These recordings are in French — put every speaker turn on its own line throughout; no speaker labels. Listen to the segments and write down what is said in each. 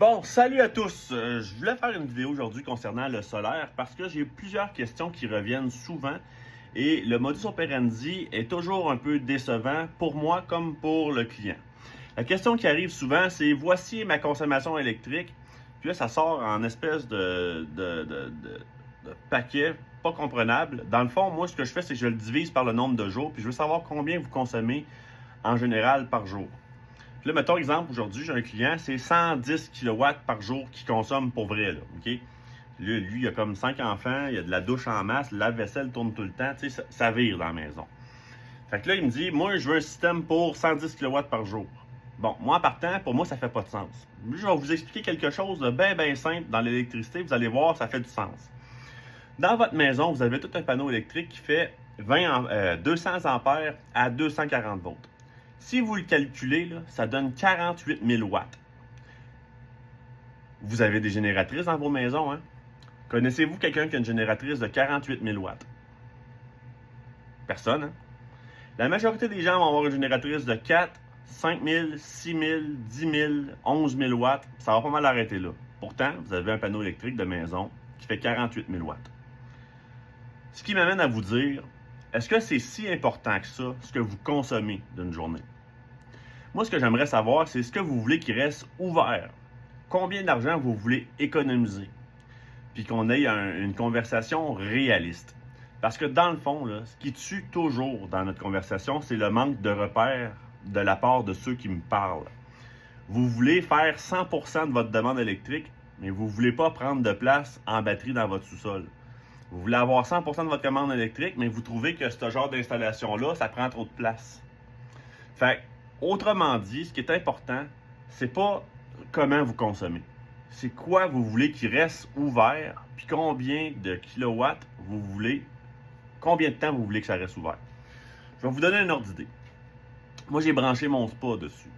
Bon, salut à tous! Je voulais faire une vidéo aujourd'hui concernant le solaire parce que j'ai plusieurs questions qui reviennent souvent et le modus operandi est toujours un peu décevant pour moi comme pour le client. La question qui arrive souvent, c'est voici ma consommation électrique. Puis là, ça sort en espèce de paquet pas comprenable. Dans le fond, moi, ce que je fais, c'est que je le divise par le nombre de jours, puis je veux savoir combien vous consommez en général par jour. Puis là, mettons exemple, aujourd'hui, j'ai un client, c'est 110 kW par jour qu'il consomme pour vrai, là, OK? Lui, il a comme 5 enfants, il a de la douche en masse, le lave-vaisselle tourne tout le temps, tu sais, ça vire dans la maison. Fait que là, il me dit, moi, je veux un système pour 110 kW par jour. Bon, moi, en partant, pour moi, ça fait pas de sens. Je vais vous expliquer quelque chose de bien simple dans l'électricité, vous allez voir, ça fait du sens. Dans votre maison, vous avez tout un panneau électrique qui fait 200 ampères à 240 volts. Si vous le calculez, là, ça donne 48 000 watts. Vous avez des génératrices dans vos maisons, hein? Connaissez-vous quelqu'un qui a une génératrice de 48 000 watts? Personne, hein? La majorité des gens vont avoir une génératrice de 4, 5 000, 6 000, 10 000, 11 000 watts. Ça va pas mal arrêter là. Pourtant, vous avez un panneau électrique de maison qui fait 48 000 watts. Ce qui m'amène à vous dire, est-ce que c'est si important que ça, ce que vous consommez d'une journée? Moi, ce que j'aimerais savoir, c'est ce que vous voulez qu'il reste ouvert. Combien d'argent vous voulez économiser? Puis qu'on ait une conversation réaliste. Parce que dans le fond, là, ce qui tue toujours dans notre conversation, c'est le manque de repères de la part de ceux qui me parlent. Vous voulez faire 100% de votre demande électrique, mais vous ne voulez pas prendre de place en batterie dans votre sous-sol. Vous voulez avoir 100% de votre commande électrique, mais vous trouvez que ce genre d'installation-là, ça prend trop de place. Fait autrement dit, ce qui est important, c'est pas comment vous consommez. C'est quoi vous voulez qu'il reste ouvert, puis combien de kilowatts vous voulez, combien de temps vous voulez que ça reste ouvert. Je vais vous donner un ordre d'idée. Moi, j'ai branché mon spa dessus.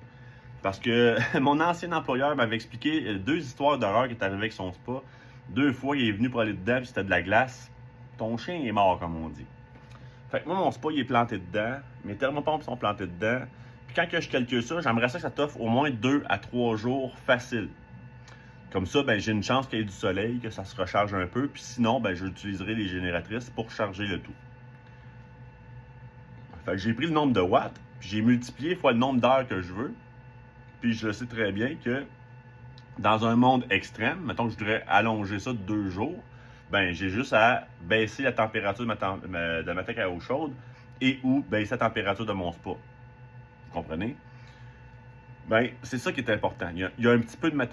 Parce que mon ancien employeur m'avait expliqué 2 histoires d'horreur qui est arrivé avec son spa. 2 fois, il est venu pour aller dedans, puis c'était de la glace. Ton chien est mort, comme on dit. Fait que moi, mon spa, il est planté dedans. Mes thermopompes sont plantées dedans. Puis quand que je calcule ça, j'aimerais ça que ça t'offre au moins 2 à 3 jours facile. Comme ça, ben, j'ai une chance qu'il y ait du soleil, que ça se recharge un peu. Puis sinon, ben, j'utiliserai les génératrices pour charger le tout. Fait que j'ai pris le nombre de watts, puis j'ai multiplié fois le nombre d'heures que je veux. Puis je sais très bien que dans un monde extrême, mettons que je voudrais allonger ça de 2 jours, ben j'ai juste à baisser la température de ma tête à eau chaude et ou baisser la température de mon spa. Vous comprenez? Ben, c'est ça qui est important. Il y a un petit peu de